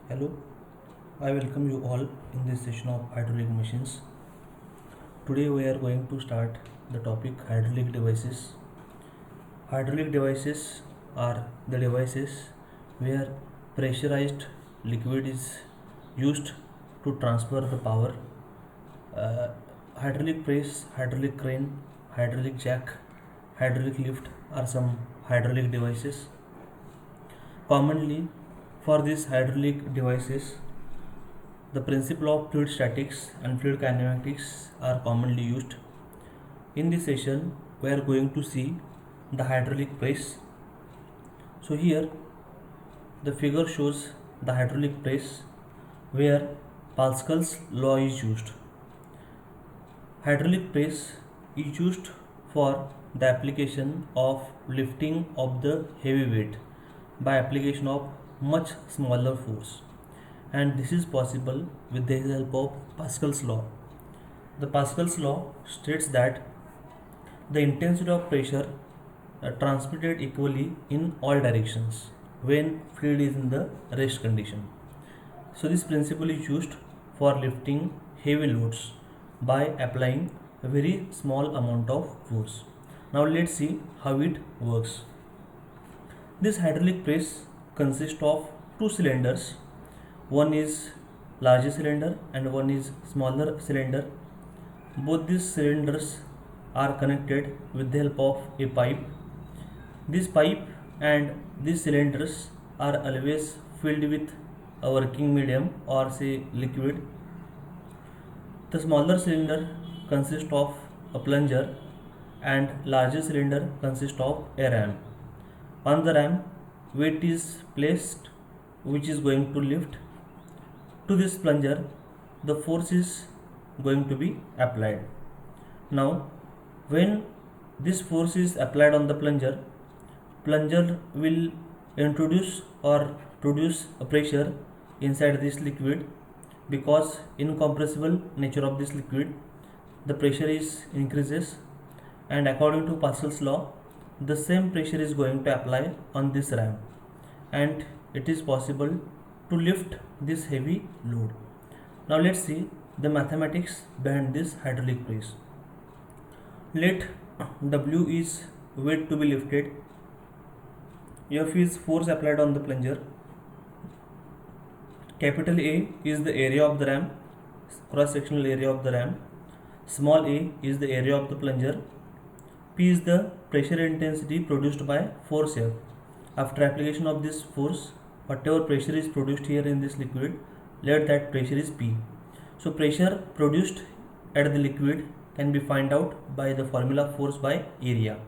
Hello, I welcome you all in this session of hydraulic machines. Today we are going to start the topic hydraulic devices. Hydraulic devices are the devices where pressurized liquid is used to transfer the power. Uh, Hydraulic press, hydraulic crane, hydraulic jack, hydraulic lift are some hydraulic devices. Commonly, for these hydraulic devices, the principle of fluid statics and fluid kinematics are commonly used. In this session, we are going to see the hydraulic press. So here, the figure shows the hydraulic press where Pascal's law is used. Hydraulic press is used for the application of lifting of the heavy weight by application of much smaller force, and this is possible with the help of Pascal's law. The Pascal's law states that the intensity of pressure transmitted equally in all directions when fluid is in the rest condition. So this principle is used for lifting heavy loads by applying a very small amount of force. Now let's see how it works. This hydraulic press consists of two cylinders. One is larger cylinder and one is smaller cylinder. Both these cylinders are connected with the help of a pipe. This pipe and these cylinders are always filled with a working medium or say liquid. The smaller cylinder consists of a plunger and larger cylinder consists of a ram. On the ram, weight is placed which is going to lift. To this plunger, the force is going to be applied. Now, when this force is applied on the plunger will introduce or produce a pressure inside this liquid. Because incompressible nature of this liquid, the pressure is increases, and according to Pascal's law, the same pressure is going to apply on this ram, and it is possible to lift this heavy load. Now let's see the mathematics behind this hydraulic press. Let W is weight to be lifted, F is force applied on the plunger, capital A is the area of the ram, cross sectional area of the ram, small a is the area of the plunger, P is the pressure intensity produced by force F. After application of this force, whatever pressure is produced here in this liquid, let that pressure is P. So pressure produced at the liquid can be find out by the formula force by area.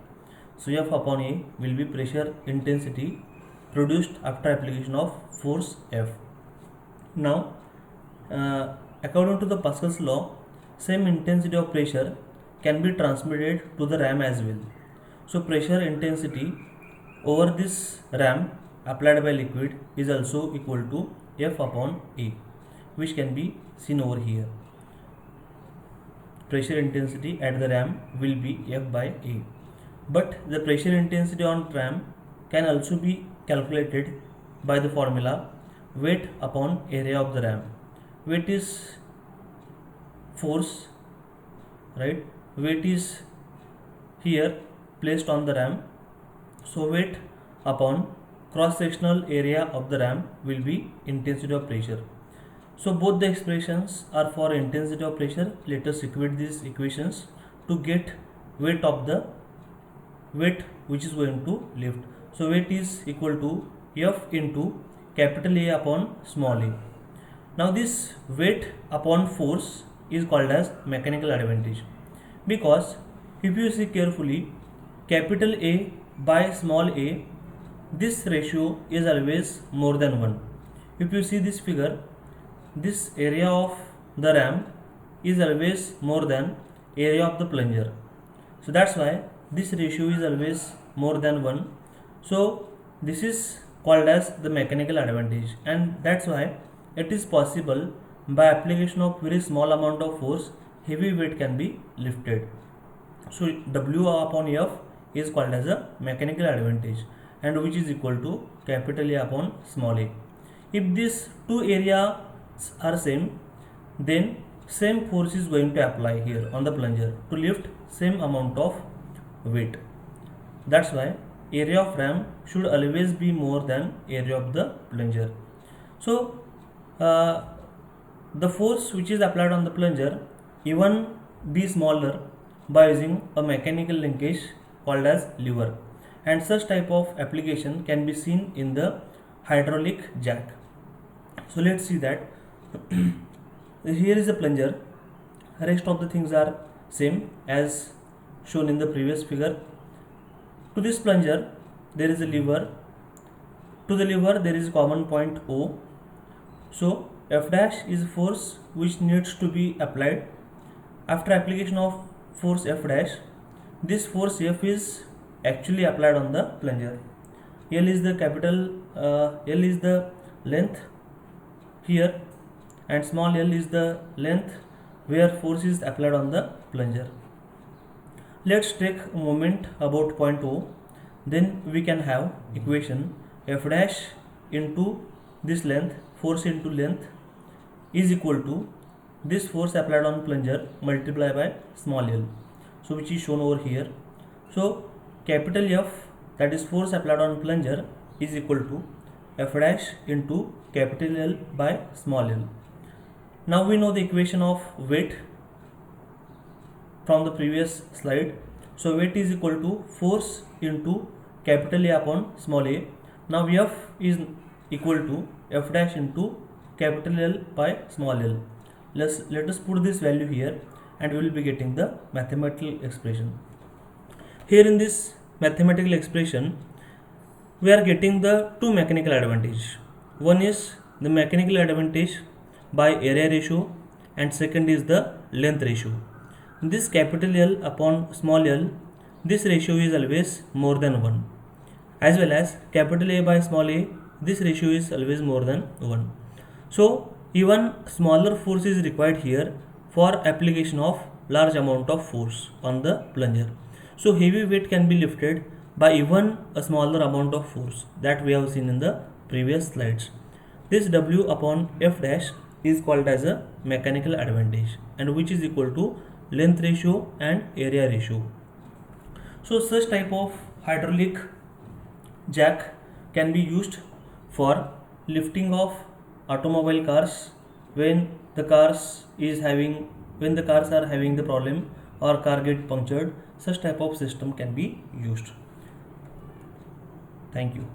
So F upon A will be pressure intensity produced after application of force F. Now, according to the Pascal's law, same intensity of pressure can be transmitted to the ram as well. So pressure intensity over this ram applied by liquid is also equal to F upon A, which can be seen over here. Pressure intensity at the ram will be F by A. But the pressure intensity on ram can also be calculated by the formula weight upon area of the ram. Weight is force, right? Weight is here placed on the ram. So weight upon cross sectional area of the ram will be intensity of pressure. So both the expressions are for intensity of pressure. Let us equate these equations to get weight of the weight which is going to lift. So weight is equal to F into capital A upon small a. Now this weight upon force is called as mechanical advantage, because if you see carefully, capital A by small a, this ratio is always more than 1. If you see this figure, this area of the ram is always more than area of the plunger. So that's why this ratio is always more than 1. So this is called as the mechanical advantage, and that's why it is possible by application of very small amount of force heavy weight can be lifted. So W upon F is called as a mechanical advantage, and which is equal to capital A upon small a. If these two areas are same, then same force is going to apply here on the plunger to lift same amount of weight. That's why area of ram should always be more than area of the plunger. So the force which is applied on the plunger even be smaller by using a mechanical linkage called as lever, and such type of application can be seen in the hydraulic jack. So let's see that. Here is a plunger, rest of the things are same as shown in the previous figure. To this plunger there is a lever, to the lever there is a common point O. So F dash is force which needs to be applied. After application of force F dash, this force F is actually applied on the plunger. L is the capital L is the length here, and small l is the length where force is applied on the plunger. Let's take a moment about point O. Then we can have equation F dash into this length, force into length, is equal to this force applied on plunger multiplied by small l, so which is shown over here. So capital F, that is force applied on plunger, is equal to F dash into capital L by small l. Now we know the equation of weight from the previous slide. So weight is equal to force into capital A upon small a. Now F is equal to F dash into capital L by small l. Let us put this value here and we will be getting the mathematical expression. Here in this mathematical expression we are getting the two mechanical advantage. One is the mechanical advantage by area ratio, and second is the length ratio. This capital L upon small l, this ratio is always more than 1, as well as capital A by small a, this ratio is always more than 1. So even smaller force is required here for application of large amount of force on the plunger. So heavy weight can be lifted by even a smaller amount of force that we have seen in the previous slides. This W upon F dash is called as a mechanical advantage, and which is equal to length ratio and area ratio. So such type of hydraulic jack can be used for lifting of automobile cars when the cars are having the problem or car get punctured. Such type of system can be used. Thank you.